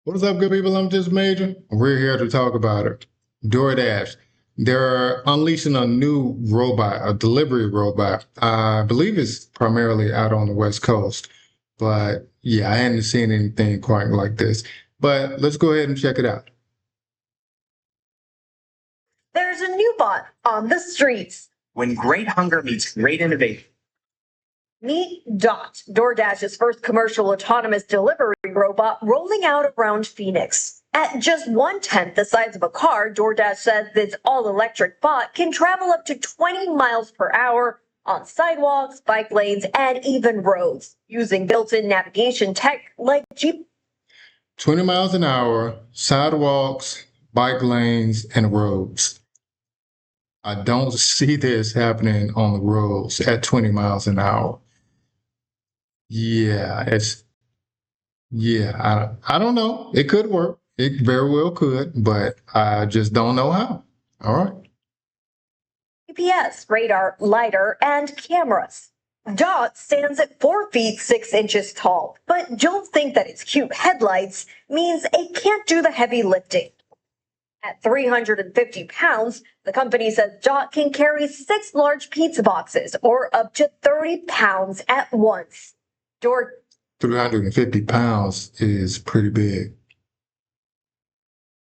What's up, good people? I'm Just Major. We're here to talk about it. DoorDash. They're unleashing a new robot, a delivery robot. I believe it's primarily out on the West Coast. But yeah, I hadn't seen anything quite like this. But let's go ahead and check it out. There's a new bot on the streets. When great hunger meets great innovation. Meet Dot, DoorDash's first commercial autonomous delivery robot rolling out around Phoenix. At just 1/10 the size of a car, DoorDash says this all-electric bot can travel up to 20 miles per hour on sidewalks, bike lanes, and even roads, using built-in navigation tech like GPS. 20 miles an hour, sidewalks, bike lanes, and roads. I don't see this happening on the roads at 20 miles an hour. I don't know. It could work. It very well could, but I just don't know how. All right. GPS, radar, lidar, and cameras. Dot stands at 4 feet 6 inches tall, but don't think that its cute headlights means it can't do the heavy lifting. At 350 pounds, the company says Dot can carry 6 large pizza boxes or up to 30 pounds at once. 350 pounds is pretty big.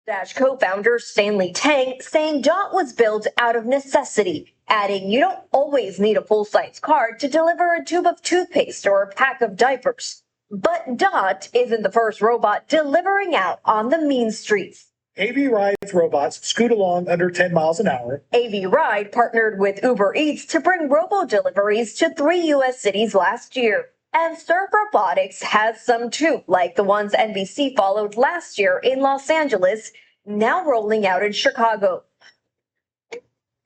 DoorDash co-founder Stanley Tang saying Dot was built out of necessity, adding you don't always need a full-size car to deliver a tube of toothpaste or a pack of diapers. But Dot isn't the first robot delivering out on the mean streets. AV Ride's robots scoot along under 10 miles an hour. AV Ride partnered with Uber Eats to bring robo-deliveries to 3 U.S. cities last year. And Surf Robotics has some too, like the ones NBC followed last year in Los Angeles, now rolling out in Chicago.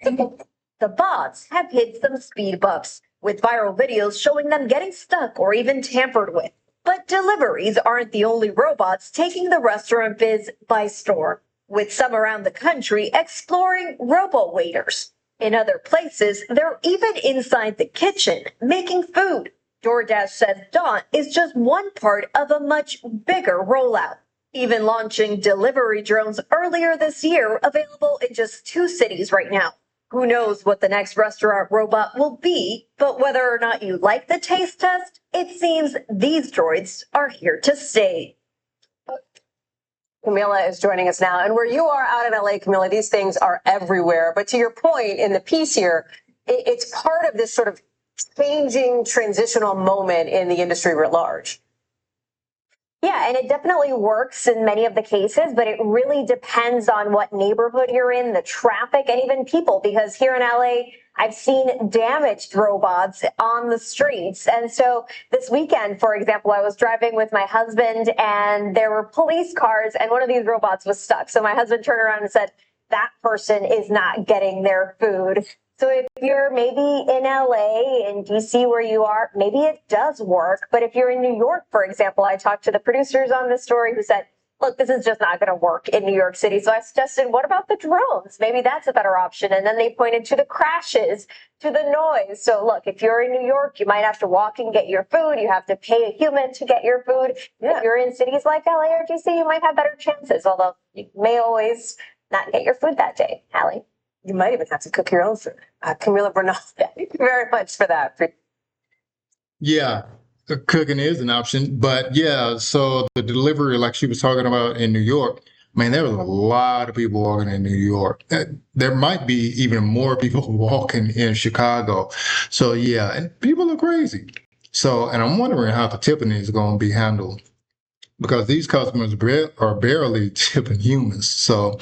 The bots have hit some speed bumps, with viral videos showing them getting stuck or even tampered with. But deliveries aren't the only robots taking the restaurant biz by storm, with some around the country exploring robo-waiters. In other places, they're even inside the kitchen making food. DoorDash says Dot is just one part of a much bigger rollout, even launching delivery drones earlier this year, available in just 2 cities right now. Who knows what the next restaurant robot will be, but whether or not you like the taste test, it seems these droids are here to stay. Camila is joining us now. And where you are out in LA, Camila, these things are everywhere. But to your point in the piece here, it's part of this sort of changing transitional moment in the industry writ large. Yeah, and it definitely works in many of the cases, but it really depends on what neighborhood you're in, the traffic, and even people, because here in LA, I've seen damaged robots on the streets. And so this weekend, for example, I was driving with my husband and there were police cars and one of these robots was stuck. So my husband turned around and said, that person is not getting their food. So if you're maybe in LA, in DC where you are, maybe it does work. But if you're in New York, for example, I talked to the producers on this story who said, look, this is just not going to work in New York City. So I suggested, what about the drones? Maybe that's a better option. And then they pointed to the crashes, to the noise. So look, if you're in New York, you might have to walk and get your food. You have to pay a human to get your food. Yeah. If you're in cities like LA or DC, you might have better chances, although you may always not get your food that day. Hallie? You might even have to cook your own food. Camila Bernal, thank you very much for that. Yeah, cooking is an option. But yeah, so the delivery, like she was talking about in New York, man, there was a lot of people walking in New York. There might be even more people walking in Chicago. So yeah, and people are crazy. So, and I'm wondering how the tipping is going to be handled because these customers are barely tipping humans. So,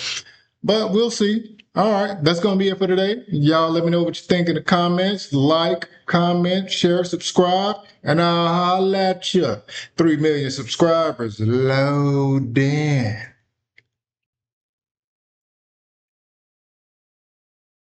but we'll see. All right, that's going to be it for today. Y'all let me know what you think in the comments. Like, comment, share, subscribe, and I'll holla at you. 3 million subscribers loading.